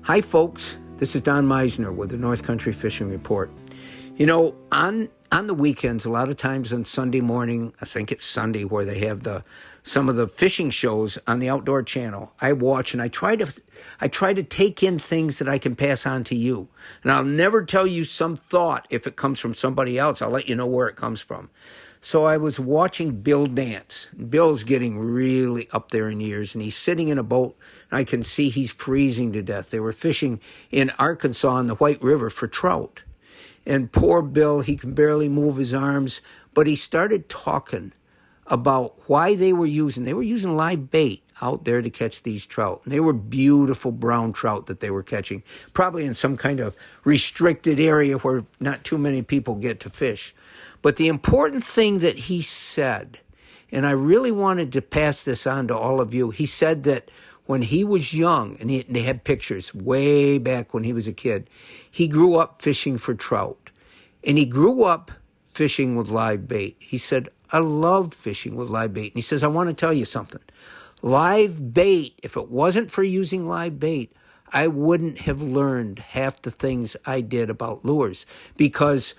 Hi, folks. This is Don Meisner with the North Country Fishing Report. You know, on the weekends, a lot of times on Sunday morning, I think it's Sunday, where they have some of the fishing shows on the Outdoor Channel. I watch and I try to take in things that I can pass on to you. And I'll never tell you some thought if it comes from somebody else. I'll let you know where it comes from. So I was watching Bill dance. Bill's getting really up there in years, and he's sitting in a boat, and I can see he's freezing to death. They were fishing in Arkansas on the White River for trout. And poor Bill, he can barely move his arms, but he started talking about why they were using live bait out there to catch these trout. And they were beautiful brown trout that they were catching, probably in some kind of restricted area where not too many people get to fish. But the important thing that he said, and I really wanted to pass this on to all of you, he said that when he was young, and they had pictures way back when he was a kid, he grew up fishing for trout. And he grew up fishing with live bait. He said, I love fishing with live bait. And he says, I want to tell you something. Live bait, if it wasn't for using live bait, I wouldn't have learned half the things I did about lures. Because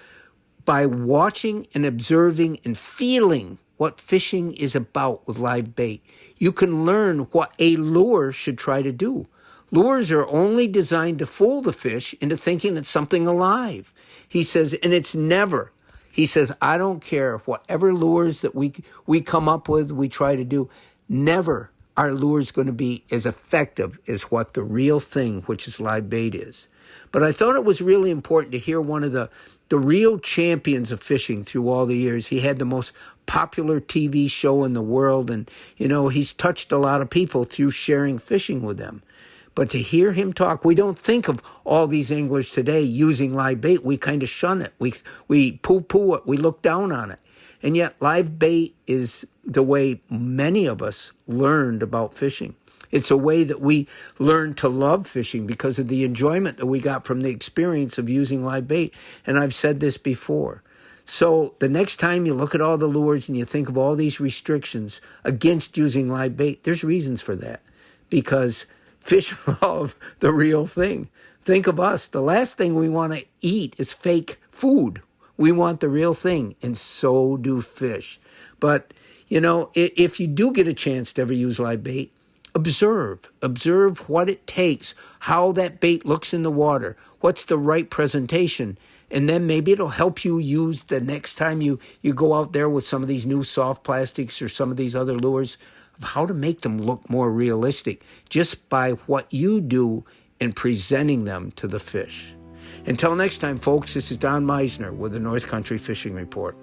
by watching and observing and feeling what fishing is about with live bait, you can learn what a lure should try to do. Lures are only designed to fool the fish into thinking it's something alive. He says, and it's never. He says, I don't care whatever lures that we come up with, we try to do, never are lures going to be as effective as what the real thing, which is live bait, is. But I thought it was really important to hear one of the real champions of fishing through all the years. He had the most popular TV show in the world, and, you know, he's touched a lot of people through sharing fishing with them. But to hear him talk, we don't think of all these anglers today using live bait. We kind of shun it. We poo-poo it. We look down on it. And yet live bait is the way many of us learned about fishing. It's a way that we learned to love fishing because of the enjoyment that we got from the experience of using live bait. And I've said this before. So the next time you look at all the lures and you think of all these restrictions against using live bait, there's reasons for that. Because fish love the real thing. Think of us. The last thing we want to eat is fake food. We want the real thing, and so do fish. But, you know, if you do get a chance to ever use live bait, observe what it takes, how that bait looks in the water, what's the right presentation, and then maybe it'll help you use the next time you go out there with some of these new soft plastics or some of these other lures, of how to make them look more realistic just by what you do in presenting them to the fish. Until next time, folks, this is Don Meisner with the North Country Fishing Report.